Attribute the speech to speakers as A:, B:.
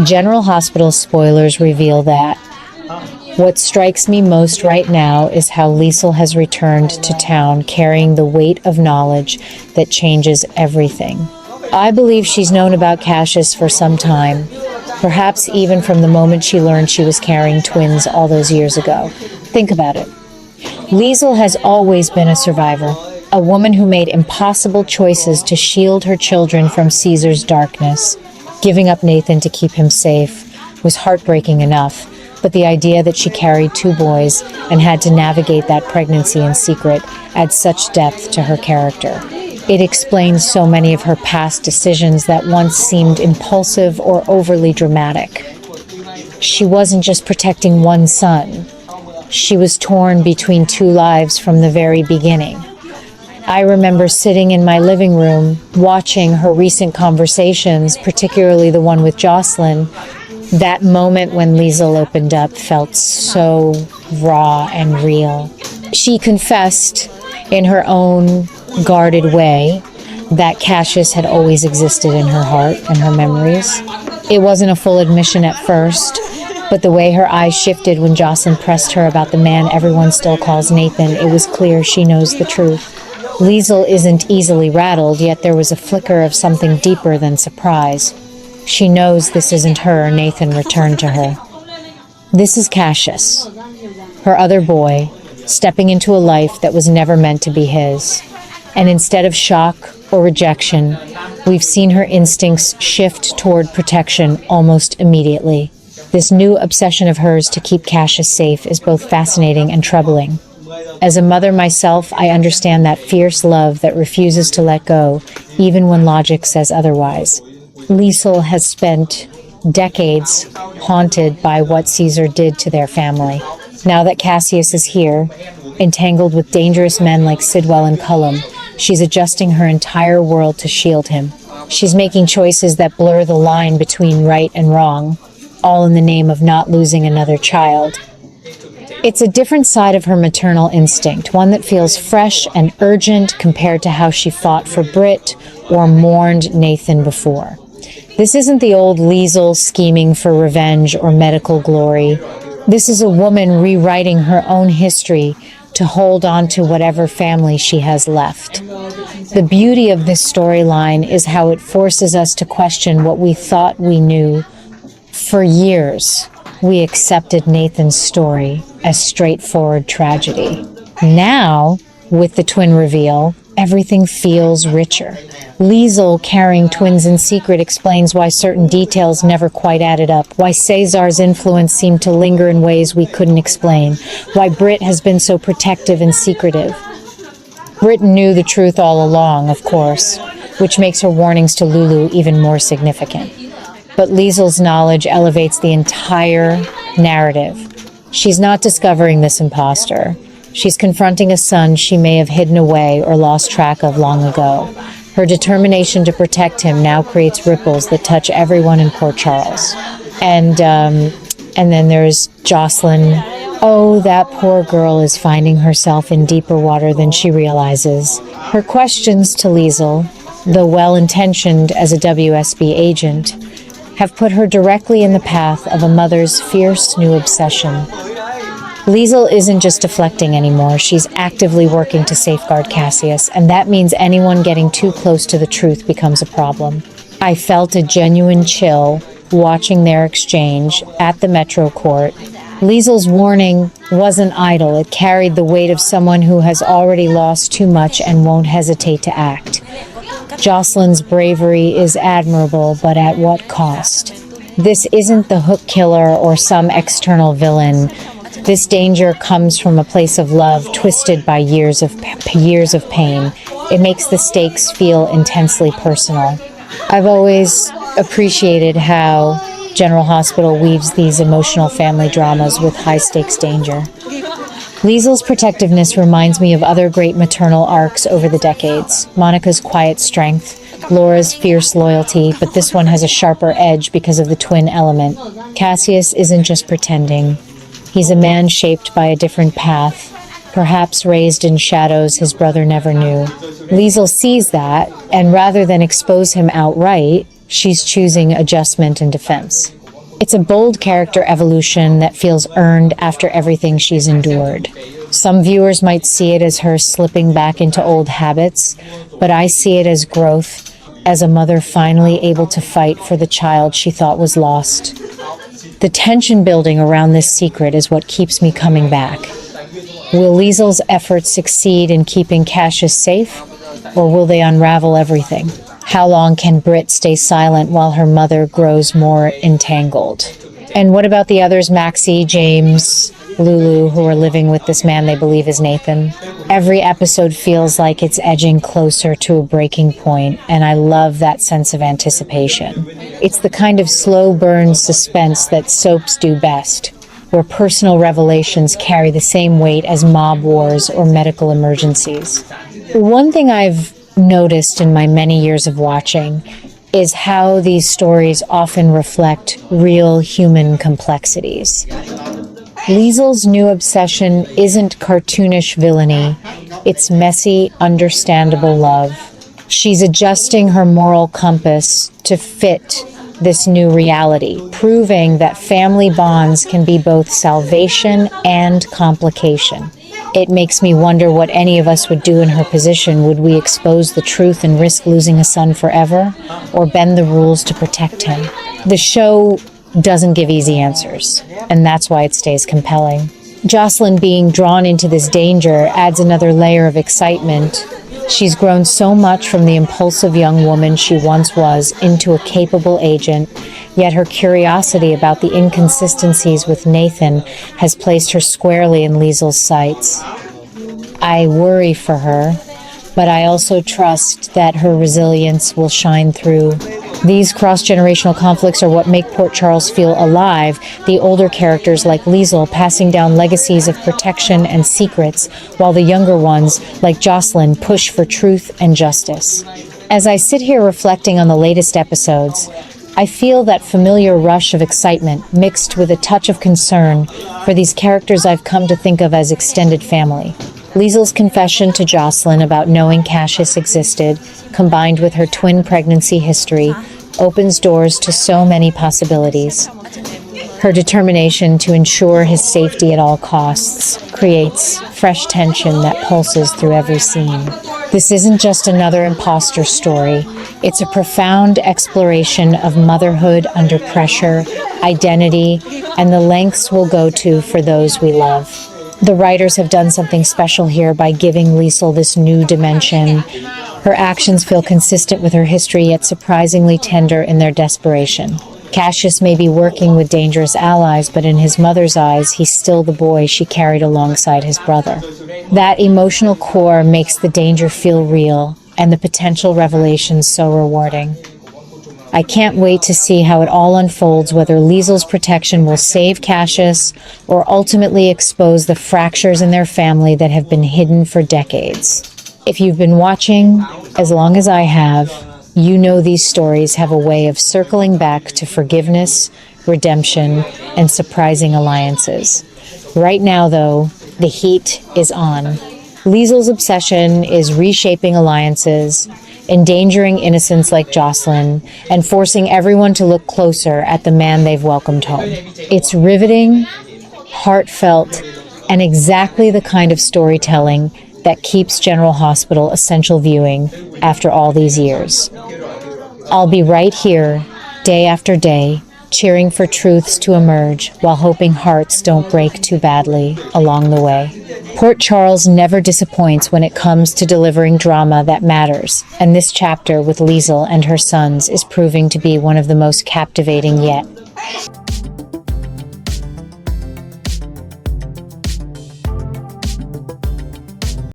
A: General Hospital spoilers reveal that. What strikes me most right now is how Liesl has returned to town carrying the weight of knowledge that changes everything. I believe she's known about Cassius for some time, perhaps even from the moment she learned she was carrying twins all those years ago. Think about it. Liesl has always been a survivor, a woman who made impossible choices to shield her children from Caesar's darkness. Giving up Nathan to keep him safe was heartbreaking enough, but the idea that she carried two boys and had to navigate that pregnancy in secret adds such depth to her character. It explains so many of her past decisions that once seemed impulsive or overly dramatic. She wasn't just protecting one son. She was torn between two lives from the very beginning. I remember sitting in my living room, watching her recent conversations, particularly the one with Jocelyn. That moment when Liesl opened up felt so raw and real. She confessed in her own guarded way that Cassius had always existed in her heart and her memories. It wasn't a full admission at first, but the way her eyes shifted when Jocelyn pressed her about the man everyone still calls Nathan, it was clear she knows the truth. Liesl isn't easily rattled, yet there was a flicker of something deeper than surprise. She knows this isn't her. Nathan returned to her. This is Cassius, her other boy, stepping into a life that was never meant to be his. And instead of shock or rejection, we've seen her instincts shift toward protection almost immediately. This new obsession of hers to keep Cassius safe is both fascinating and troubling. As a mother myself, I understand that fierce love that refuses to let go, even when logic says otherwise. Liesl has spent decades haunted by what Caesar did to their family. Now that Cassius is here, entangled with dangerous men like Sidwell and Cullum, she's adjusting her entire world to shield him. She's making choices that blur the line between right and wrong, all in the name of not losing another child. It's a different side of her maternal instinct, one that feels fresh and urgent compared to how she fought for Britt or mourned Nathan before. This isn't the old Liesl scheming for revenge or medical glory. This is a woman rewriting her own history to hold on to whatever family she has left. The beauty of this storyline is how it forces us to question what we thought we knew. For years, we accepted Nathan's story as straightforward tragedy. Now, with the twin reveal, everything feels richer. Liesl carrying twins in secret explains why certain details never quite added up, why Caesar's influence seemed to linger in ways we couldn't explain, why Britt has been so protective and secretive. Britt knew the truth all along, of course, which makes her warnings to Lulu even more significant. But Liesl's knowledge elevates the entire narrative. She's not discovering this imposter. She's confronting a son she may have hidden away or lost track of long ago. Her determination to protect him now creates ripples that touch everyone in Port Charles. And then there's Jocelyn. Oh, that poor girl is finding herself in deeper water than she realizes. Her questions to Liesl, though well-intentioned as a WSB agent, have put her directly in the path of a mother's fierce new obsession. Liesl isn't just deflecting anymore, she's actively working to safeguard Cassius, and that means anyone getting too close to the truth becomes a problem. I felt a genuine chill watching their exchange at the Metro Court. Liesl's warning wasn't idle, it carried the weight of someone who has already lost too much and won't hesitate to act. Jocelyn's bravery is admirable, but at what cost? This isn't the hook killer or some external villain. This danger comes from a place of love twisted by years of pain. It makes the stakes feel intensely personal. I've always appreciated how General Hospital weaves these emotional family dramas with high-stakes danger. Liesl's protectiveness reminds me of other great maternal arcs over the decades. Monica's quiet strength, Laura's fierce loyalty, but this one has a sharper edge because of the twin element. Cassius isn't just pretending. He's a man shaped by a different path, perhaps raised in shadows his brother never knew. Liesl sees that, and rather than expose him outright, she's choosing adjustment and defense. It's a bold character evolution that feels earned after everything she's endured. Some viewers might see it as her slipping back into old habits, but I see it as growth, as a mother finally able to fight for the child she thought was lost. The tension building around this secret is what keeps me coming back. Will Liesl's efforts succeed in keeping Cassius safe, or will they unravel everything? How long can Britt stay silent while her mother grows more entangled? And what about the others, Maxie, James, Lulu, who are living with this man they believe is Nathan? Every episode feels like it's edging closer to a breaking point, and I love that sense of anticipation. It's the kind of slow burn suspense that soaps do best, where personal revelations carry the same weight as mob wars or medical emergencies. One thing I've noticed in my many years of watching is how these stories often reflect real human complexities. Liesl's new obsession isn't cartoonish villainy, it's messy, understandable love. She's adjusting her moral compass to fit this new reality, proving that family bonds can be both salvation and complication. It makes me wonder what any of us would do in her position. Would we expose the truth and risk losing a son forever, or bend the rules to protect him? The show doesn't give easy answers, and that's why it stays compelling. Jocelyn being drawn into this danger adds another layer of excitement. She's grown so much from the impulsive young woman she once was into a capable agent, yet her curiosity about the inconsistencies with Nathan has placed her squarely in Liesl's sights. I worry for her, but I also trust that her resilience will shine through. These cross-generational conflicts are what make Port Charles feel alive, the older characters like Liesl passing down legacies of protection and secrets, while the younger ones, like Jocelyn, push for truth and justice. As I sit here reflecting on the latest episodes, I feel that familiar rush of excitement mixed with a touch of concern for these characters I've come to think of as extended family. Liesl's confession to Jocelyn about knowing Cassius existed, combined with her twin pregnancy history, opens doors to so many possibilities. Her determination to ensure his safety at all costs creates fresh tension that pulses through every scene. This isn't just another imposter story. It's a profound exploration of motherhood under pressure, identity, and the lengths we'll go to for those we love. The writers have done something special here by giving Liesl this new dimension. Her actions feel consistent with her history, yet surprisingly tender in their desperation. Cassius may be working with dangerous allies, but in his mother's eyes, he's still the boy she carried alongside his brother. That emotional core makes the danger feel real, and the potential revelations so rewarding. I can't wait to see how it all unfolds, whether Liesl's protection will save Cassius or ultimately expose the fractures in their family that have been hidden for decades. If you've been watching as long as I have, you know these stories have a way of circling back to forgiveness, redemption, and surprising alliances. Right now, though, the heat is on. Liesl's obsession is reshaping alliances, endangering innocents like Jocelyn, and forcing everyone to look closer at the man they've welcomed home. It's riveting, heartfelt, and exactly the kind of storytelling that keeps General Hospital essential viewing after all these years. I'll be right here, day after day, cheering for truths to emerge while hoping hearts don't break too badly along the way. Port Charles never disappoints when it comes to delivering drama that matters, and this chapter with Liesl and her sons is proving to be one of the most captivating yet.